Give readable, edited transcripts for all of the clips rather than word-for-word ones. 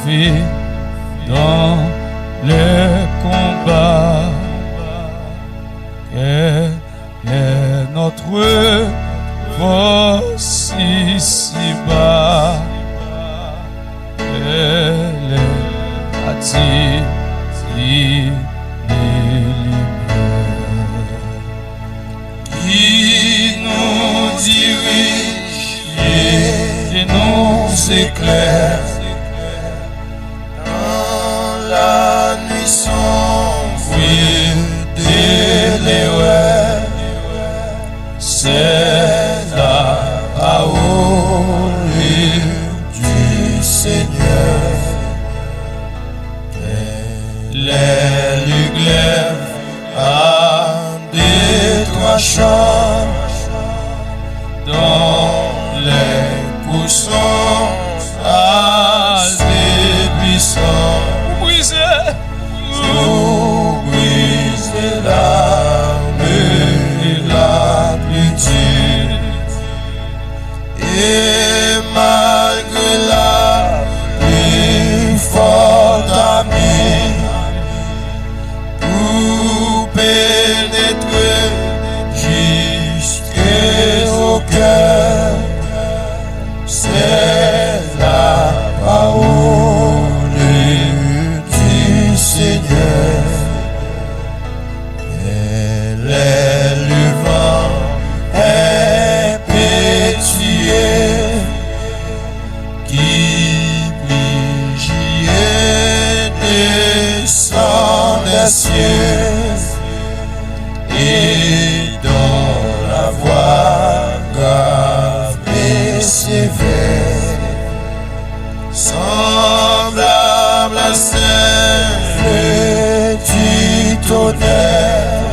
fait dans le combat. Quelle est notre force ici-bas? Elle est bâtie et libère, qui nous dirige et nous éclaire dans la nuit sombre de l'erreur. C'est la parole du Seigneur. Les glaives à des trois champs dans les coussins à des buissons. Vous brisez l'âme et la plétude, et malgré la plus forte amie, vous pénétrez jusqu'au cœur. C'est la parole du Seigneur. Elle est le vent impétueux qui vigier descend des cieux et dans la voie grave et sévère, semblable à celle du tonnerre,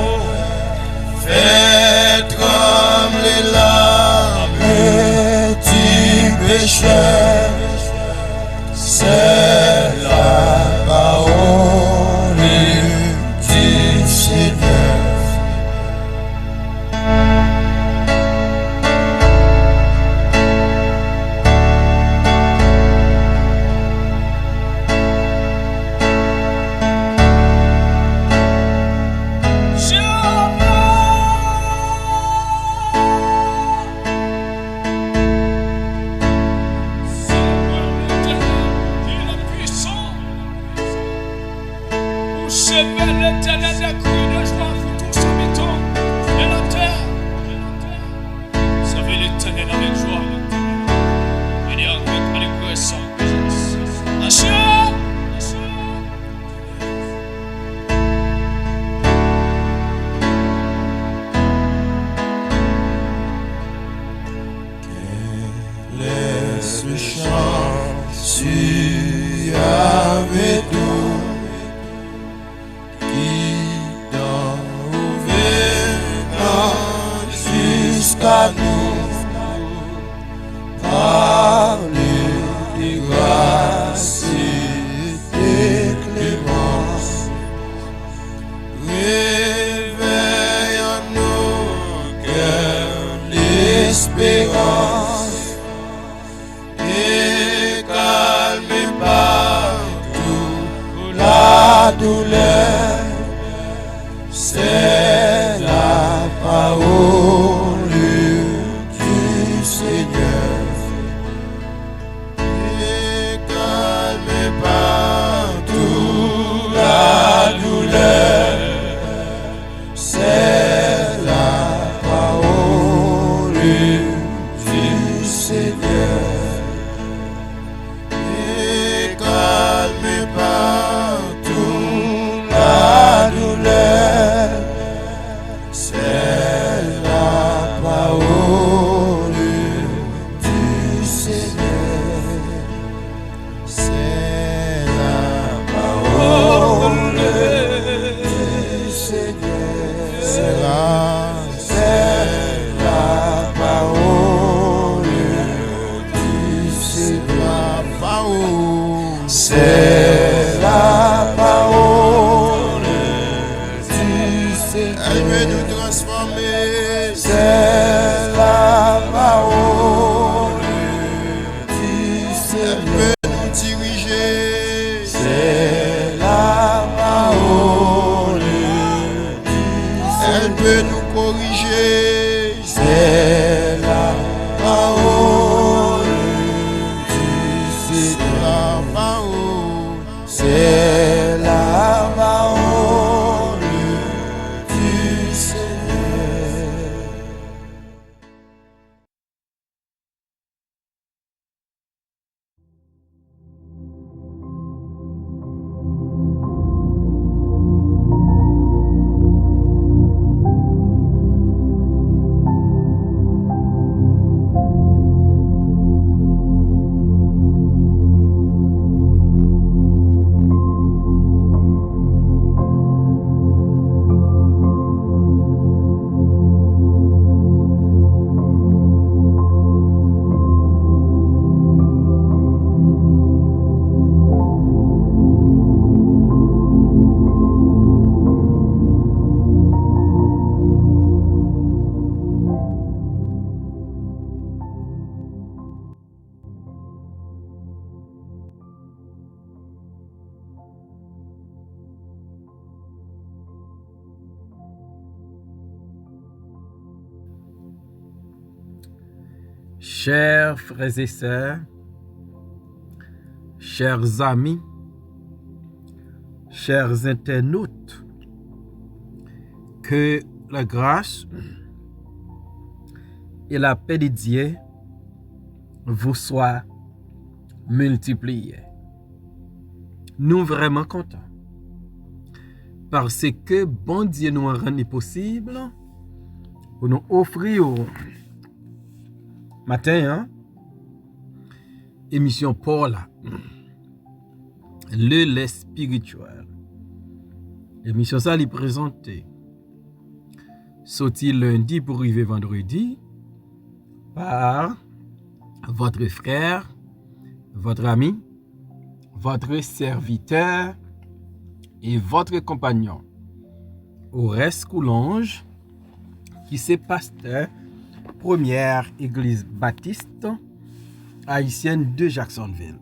fait comme les larmes du pécheur. C'est la parole du Seigneur. Ce chant tu avais tout qui dans jusqu'à nous par les grâces et clémence. Réveille en nos cœurs l'espérance. La douleur, c'est la parole du Seigneur. Et calme partout la douleur, c'est la parole du Seigneur. Et calme partout la Chers frères et sœurs, chers amis, chers internautes, que la grâce et la paix de Dieu vous soient multipliées. Nous vraiment contents parce que bon Dieu nous a rendu possible pour nous offrir au matin émission Paul le lait spirituel. Émission ça lui présentée sorti lundi pour arriver vendredi par votre frère, votre ami, votre serviteur et votre compagnon Horace Coulange, qui c'est pasteur première église baptiste haïtienne de Jacksonville.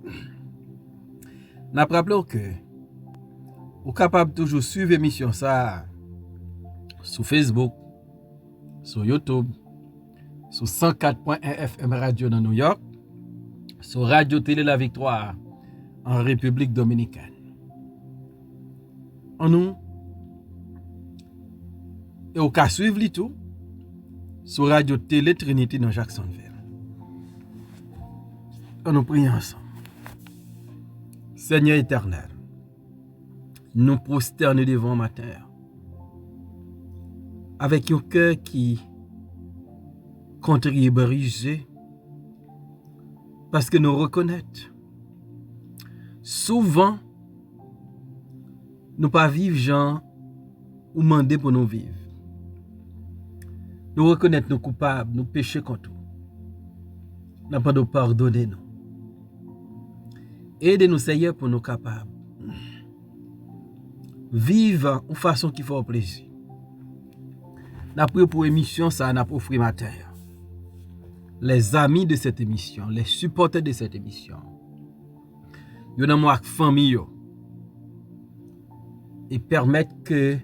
N'a pas rappelé que vous êtes capable toujours suivre l'émission ça sur Facebook, sur YouTube, sur 104.1 FM Radio dans New York, sur Radio Télé La Victoire en République Dominicaine. En nous, et au cas suivre les tout sur Radio Télé Trinity dans Jacksonville. On nous prions ensemble. Seigneur éternel, nous prosternons devant ma terre avec un cœur qui contribue brisé parce que nous reconnaissons souvent nous pas vivre gens ou demander pour nous vivre. Nous reconnaissons nos coupables, nous péchons contre nous. Nous pas de pardonner nous. Aidez-nous Seigneur pour nous capables vivre en façon qui fait plaisir. Nous prions pour l'émission ça n'a pas offert matin. Les amis de cette émission, les supporters de cette émission. Yo dans moi famille et permettre que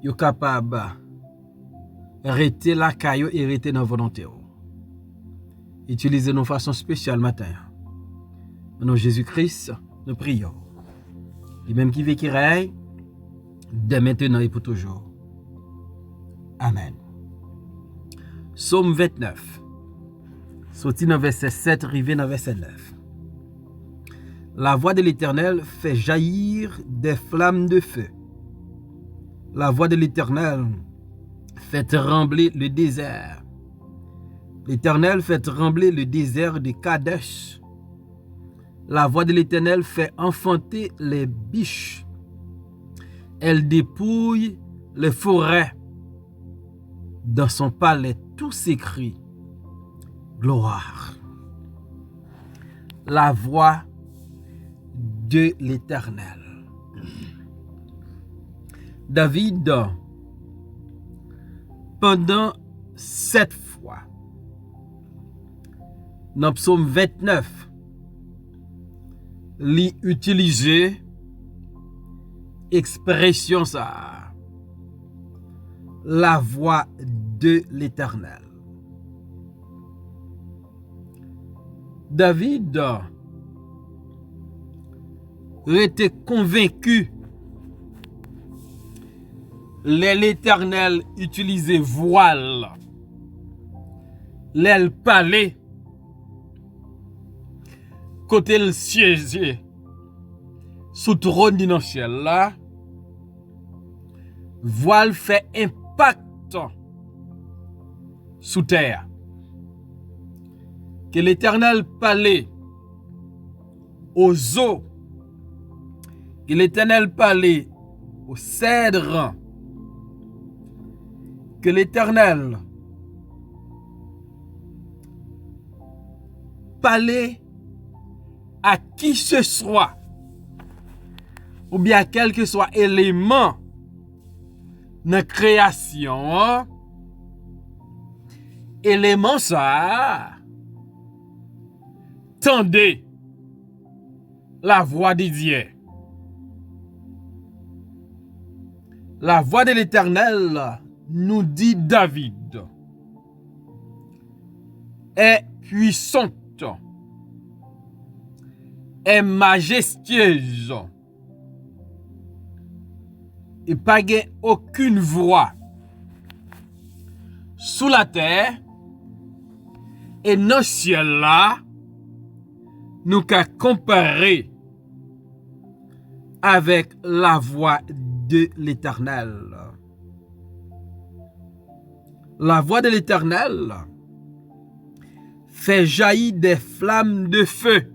yo capable rester la caillou et rester dans volonté. Utilisez nos façons spéciales matin. Au nom de Jésus-Christ, nous prions. Et même qui vit qui règne, de maintenant et pour toujours. Amen. Psaume 29. Sorti dans verset 7, arrivé dans verset 9. La voix de l'Éternel fait jaillir des flammes de feu. La voix de l'Éternel fait trembler le désert. L'Éternel fait trembler le désert de Kadesh. La voix de l'Éternel fait enfanter les biches. Elle dépouille les forêts. Dans son palais, tout s'écrie gloire. La voix de l'Éternel. David, pendant 7 fois, dans Psaume 29, lui utiliser expression ça, la voix de l'Éternel. David était convaincu l'Éternel utilisait voile, l'aile palais, côté le siège sous trône du ciel là, voile fait impact sous terre. Que l'Éternel parlait aux eaux, que l'Éternel parlait aux cèdres, que l'Éternel parlait à qui ce soit, ou bien à quel que soit élément de la création, élément ça, tendez la voix de Dieu. La voix de l'Éternel nous dit David. est puissante, est majestueuse. Et pas aucune voix sous la terre et dans le ciel là, nous qu'à comparer avec la voix de l'Éternel. La voix de l'Éternel fait jaillir des flammes de feu.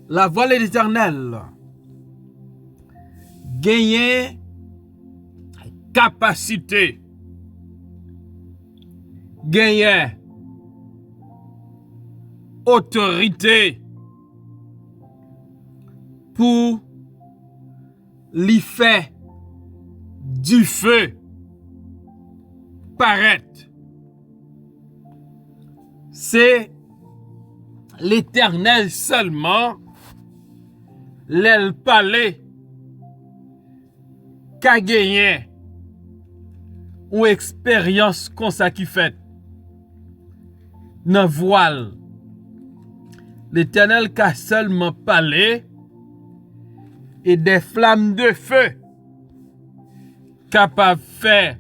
La voix de l'Éternel gagne capacité, gagne autorité pour lui faire du feu paraître. C'est l'Éternel seulement, l'aile palais, qu'a gagné ou expérience comme ça qui fait dans voile. L'Éternel qu'a seulement parlé et des flammes de feu capable de faire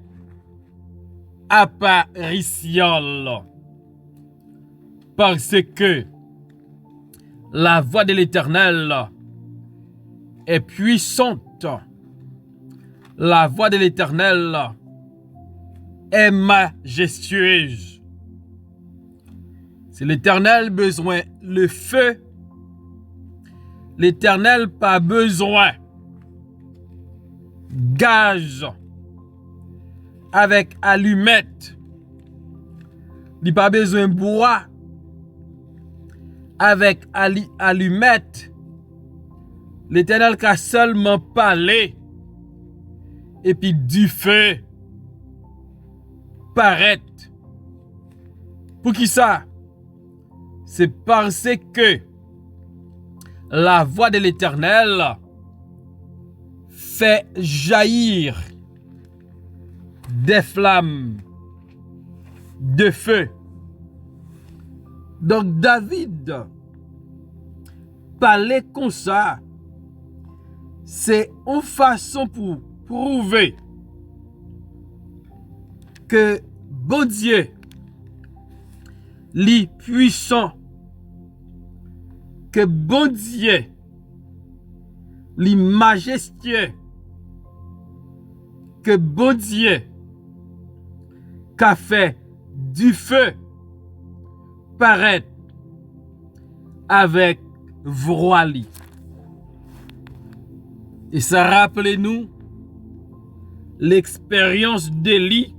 apparition. Parce que la voix de l'Éternel est puissante. La voix de l'Éternel est majestueuse. Si l'Éternel besoin le feu, l'Éternel pas besoin gaz avec allumette. Il pas besoin bois avec allumette. L'Éternel a seulement parlé et puis du feu paraît. Pour qui ça? C'est parce que la voix de l'Éternel fait jaillir des flammes de feu. Donc David parlait comme ça. C'est une façon pour prouver que bon Dieu, li puissant, que bon Dieu, li majestueux, que bon Dieu, qu'a fait du feu paraître avec voile. Et ça rappelez-nous l'expérience d'Élie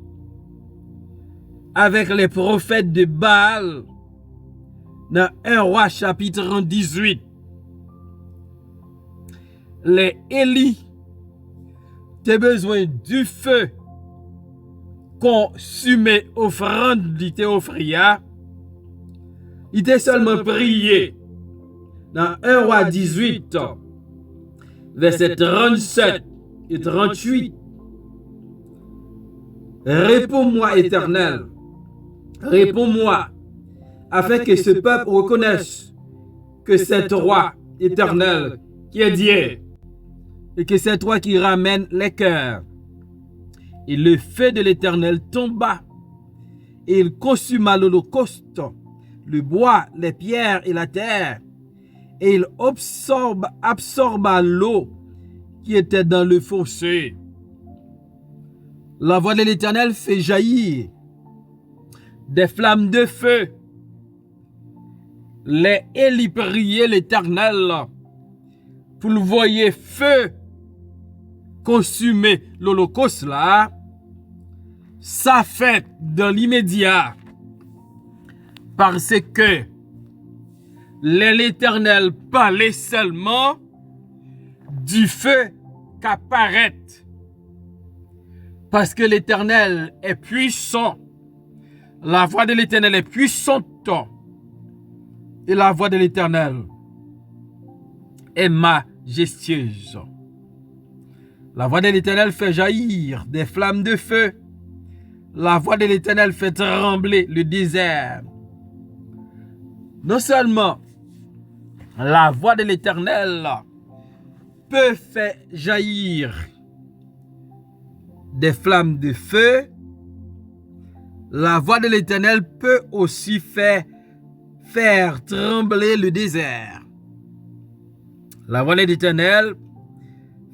avec les prophètes de Baal dans 1 Roi chapitre 18. Les Élie ont besoin du feu consumé offrande qui était offert. Il était seulement prié dans 1 Roi 18 verset 37 et 38. Réponds-moi, Éternel, réponds-moi, afin que ce peuple reconnaisse que c'est toi, Éternel, qui est Dieu, et que c'est toi qui ramène les cœurs. Et le feu de l'Éternel tomba, et il consuma l'holocauste, le bois, les pierres et la terre, et il absorba l'eau qui était dans le fossé. La voix de l'Éternel fait jaillir des flammes de feu. Les Élie priaient l'Éternel pour le voyer feu consumer l'holocauste là. Ça fait dans l'immédiat parce que l'Éternel parlait seulement du feu qu'apparaît. Parce que l'Éternel est puissant. La voix de l'Éternel est puissante. Et la voix de l'Éternel est majestueuse. La voix de l'Éternel fait jaillir des flammes de feu. La voix de l'Éternel fait trembler le désert. Non seulement la voix de l'Éternel peut faire jaillir des flammes de feu, la voix de l'Éternel peut aussi faire trembler le désert. La voix de l'Éternel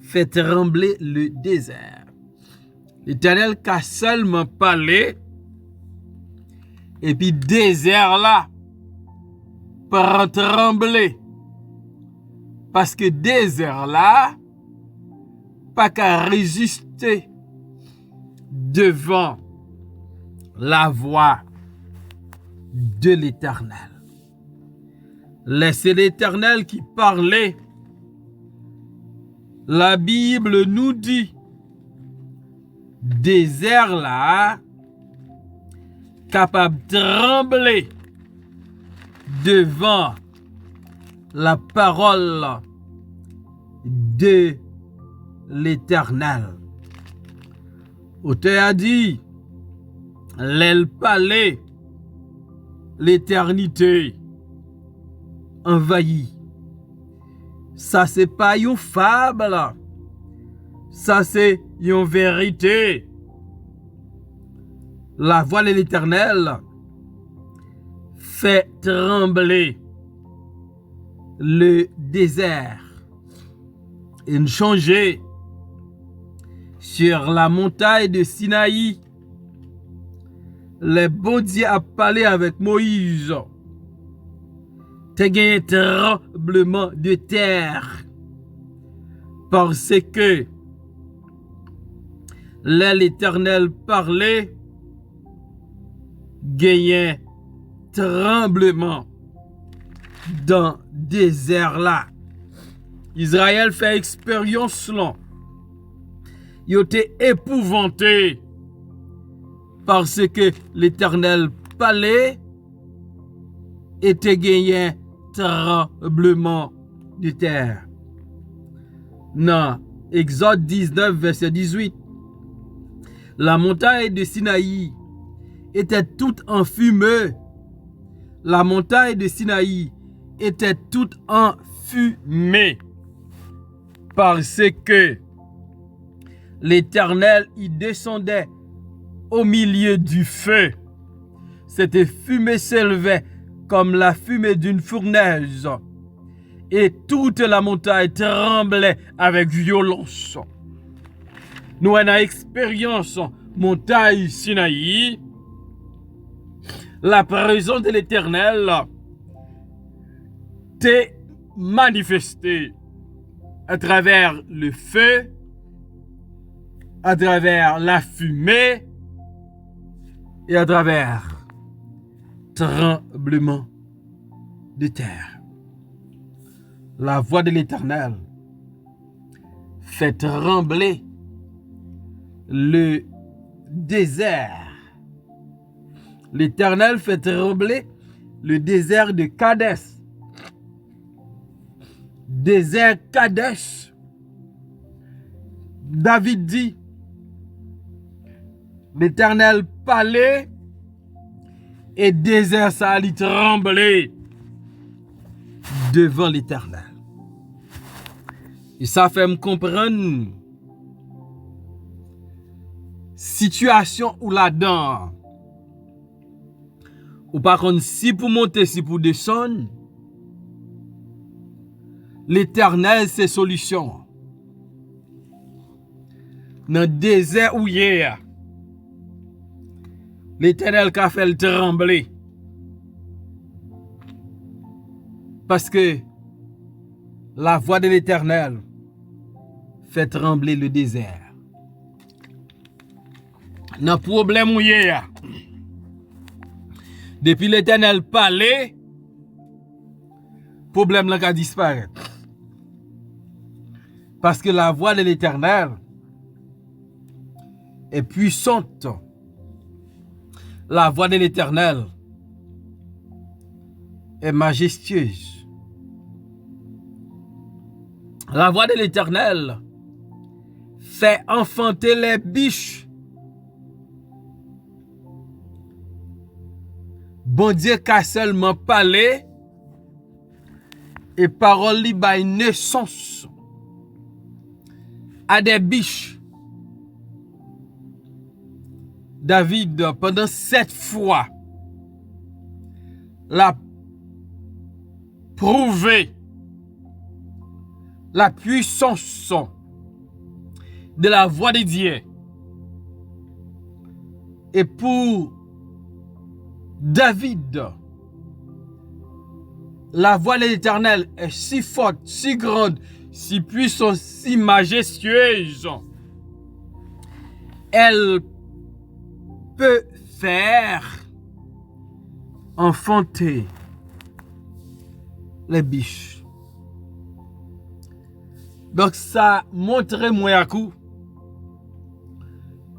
fait trembler le désert. L'Éternel qu'a seulement parlé, et puis désert là, prend trembler. Parce que désert là, pas qu'à résister devant la voix de l'Éternel. Laissez l'Éternel qui parlait. La Bible nous dit, désert là, capable de trembler devant la parole de l'Éternel. Auteur a dit, l'aile palais, l'éternité envahie. Ça c'est pas une fable, ça c'est une vérité. La voix de l'Éternel fait trembler le désert. Et changer sur la montagne de Sinaï, le bon Dieu a parlé avec Moïse. T'as gagné un tremblement de terre parce que là l'Éternel parlait, gagné tremblement dans le désert là. Israël fait expérience là. Il était épouvanté parce que l'Éternel parlait et te gagné tremblement de terre. Non, Exode 19, verset 18. La montagne de Sinaï était toute en fumée. La montagne de Sinaï était toute en fumée. Parce que l'Éternel y descendait au milieu du feu. Cette fumée s'élevait comme la fumée d'une fournaise. Et toute la montagne tremblait avec violence. Nous avons expérience montagne Sinaï. La présence de l'Éternel t'est manifestée à travers le feu, à travers la fumée et à travers tremblement de terre. La voix de l'Éternel fait trembler le désert. L'Éternel fait trembler le désert de Kadesh. Désert Kadesh. David dit, l'Éternel parlait et désert ça allait trembler devant l'Éternel. Et ça fait me comprendre situation où là-dedans ou par contre si pour monter si pour descendre, l'Éternel c'est solution. Dans le désert où hier, l'Éternel a fait le trembler. Parce que la voix de l'Éternel fait trembler le désert. Dans le problème où hier, depuis l'Éternel parlait, le problème là a disparu. Parce que la voix de l'Éternel est puissante. La voix de l'Éternel est majestueuse. La voix de l'Éternel fait enfanter les biches. bon Dieu qu'a seulement parlé et parole li bay naissance à des biches. David, pendant 7 fois, l'a prouvé la puissance de la voix de Dieu. Et pour David, la voix de l'Éternel est si forte, si grande, si puissante, si majestueuse. Elle peut faire enfanter les biches. Donc ça montre moi à coup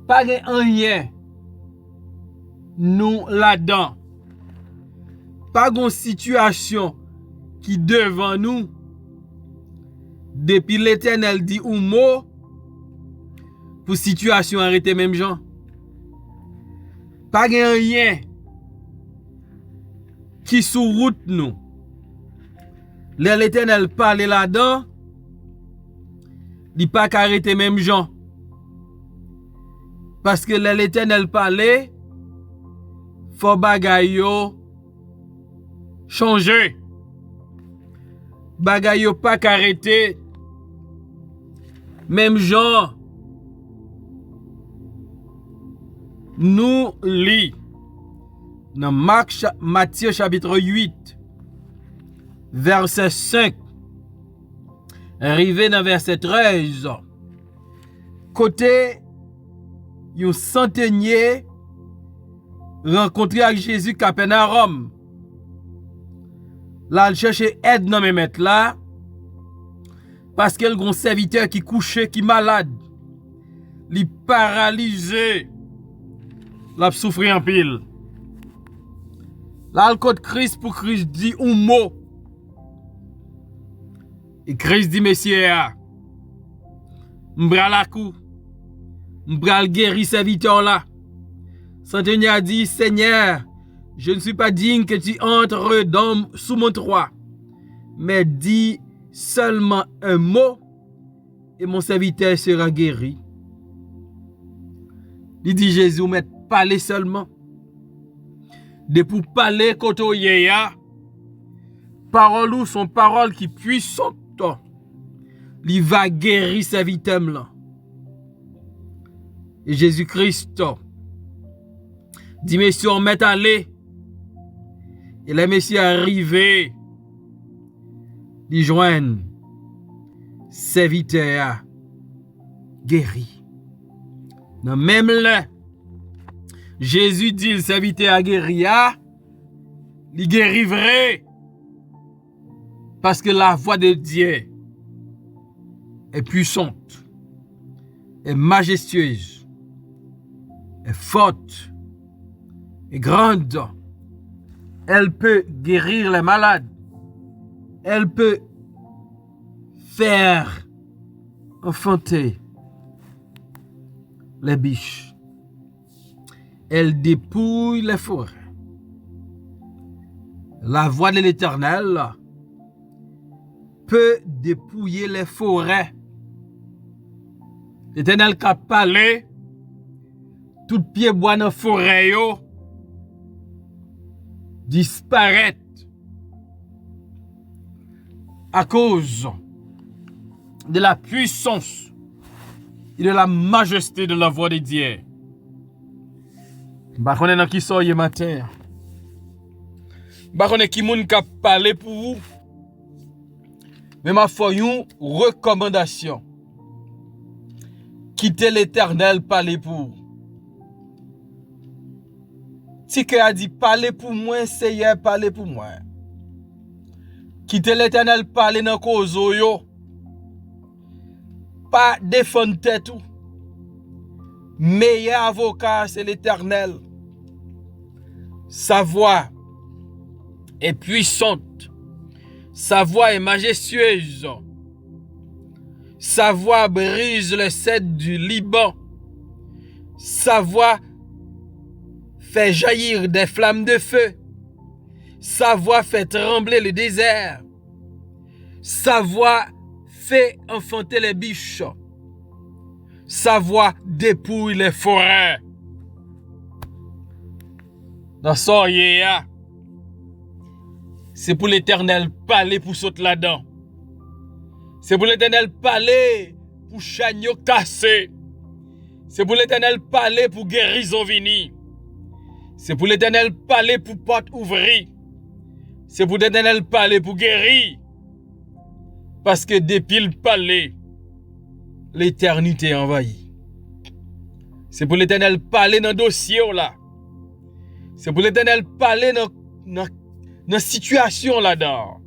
pas de rien nous là-dedans. Pas de situation qui devant nous depuis l'Éternel dit un mot pour situation arrêter même gens. Pas de rien qui sous route nous. L'Éternel parle là-dedans, il pas arrêter même gens. Parce que l'Éternel parle, faut bagay yo changer. Bagay yo pas arrêter. Même gens nous lit dans Matthieu chapitre 8 verset 5 arrivé dans verset 13 côté un centenier rencontré avec Jésus Capernaum. Là il cherchait aide dans mes maîtres là parce qu'il y a un serviteur qui couché qui malade, il paralysé, l'a souffrir en pile. Là, le code Christ pour Christ dit un mot. Et Christ dit, messieurs, m'bra la coup, m'bra le guéri serviteur là. Centenier a dit, Seigneur, je ne suis pas digne que tu entres sous mon toit, mais dis seulement un mot et mon serviteur sera guéri. Il dit Jésus, mais parler seulement. De pour parler koto yeya, paroles ou sont paroles qui puissantes. Il va guérir serviteur là. Et Jésus-Christ dit messieurs, on met aller. Et les messieurs arrivés, ils joignent serviteur guéri. Dans même là, Jésus dit le serviteur guéri, il guérit vrai. Parce que la voix de Dieu est puissante, est majestueuse, est forte, est grande. Elle peut guérir les malades. Elle peut faire enfanter les biches. Elle dépouille les forêts. La voix de l'Éternel peut dépouiller les forêts. L'Éternel qui a parlé, tout pied bois dans la forêt disparaît à cause de la puissance et de la majesté de la voix de Dieu. Je ne sais pas qui sort ce matin. Je ne sais pas qui qui a parlé pour vous. Mais ma foi, une recommandation. Quittez l'Éternel, parler pour vous. Si que a dit parler pour moi, Seigneur, parler pour moi. Quittez l'Éternel, parler dans cause yo. Pas défendre tête tout. Meilleur avocat, c'est l'Éternel. Sa voix est puissante. Sa voix est majestueuse. Sa voix brise le cèdre du Liban. Sa voix fait jaillir des flammes de feu. Sa voix fait trembler le désert. Sa voix fait enfanter les biches. Sa voix dépouille les forêts. Dans son yéa, c'est pour l'Éternel parler pour sauter là-dedans. C'est pour l'Éternel parler pour chagnon casser. C'est pour l'Éternel parler pour guérison venir. C'est pour l'Éternel parler pour porte ouvrir. C'est pour l'Éternel parler pour guérir. Parce que depuis le parler, l'éternité envahie. C'est pour l'Éternel parler dans le dossier là. C'est pour l'Éternel parler dans la situation là-dedans.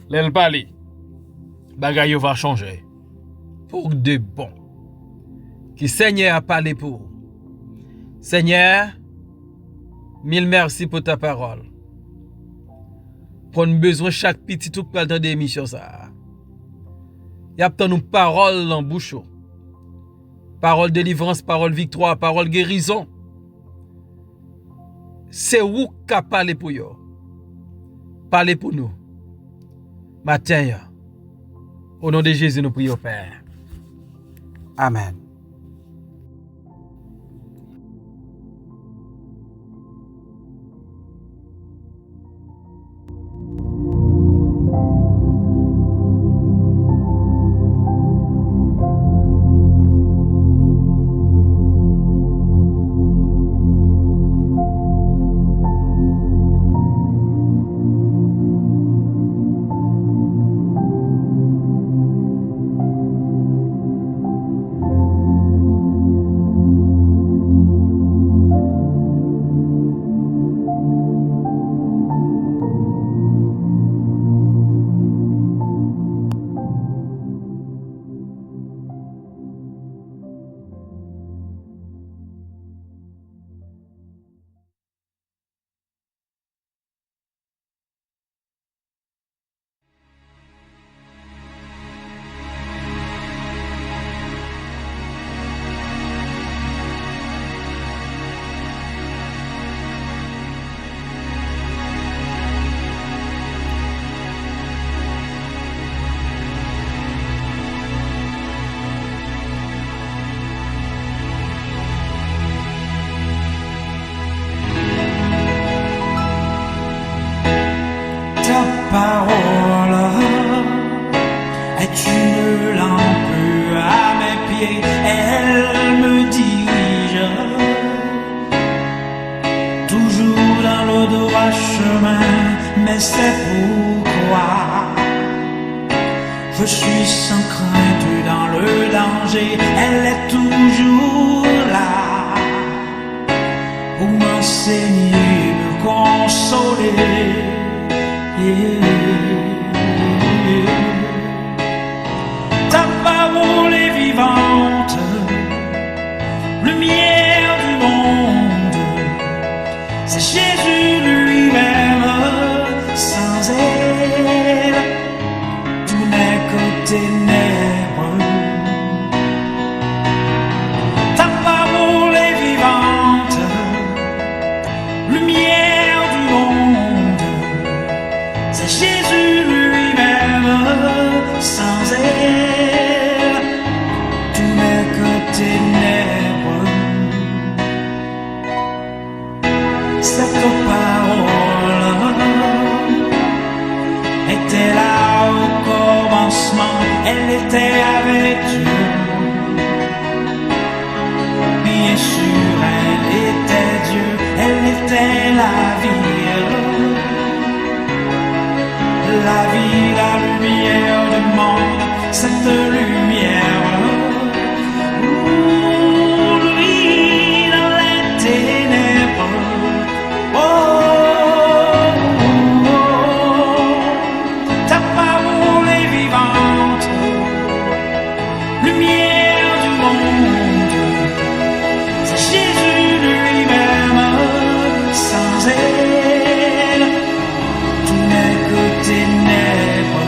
L'elle parler, bagaille va changer. Pour de bon. Que Seigneur a parlé pour. Seigneur, mille merci pour ta parole. Prends besoin chaque petit tout dans d'émission ça. Y a tant une parole en bouche. Parole délivrance, parole victoire, parole guérison. C'est où qu'a parlé pour yo. Parlez pour nous. Matin, au nom de Jésus, nous prions, Père. Amen. Parole est une lampe à mes pieds, elle me dirige toujours dans le droit chemin, mais c'est pourquoi je suis sans crainte dans le danger, elle est toujours là pour m'enseigner, me consoler. Ta parole est vivante, lumière du monde, c'est Jésus lui-même, sans elle, tout n'est que ténèbres. Ta parole est vivante, lumière du monde, Jésus lui-même, sans elle, tout n'est que ténèbres. Cette parole était là au commencement, elle était avec Dieu. Bien sûr, elle était Dieu, elle était la vie. La vie, la lumière du monde, cette lumière, lui dans les ténèbres. Ta parole est vivante, lumière du monde, c'est Jésus lui-même, sans elle, tout n'est que ténèbres.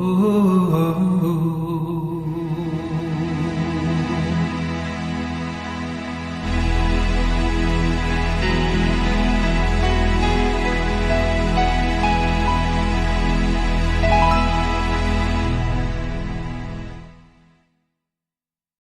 oh,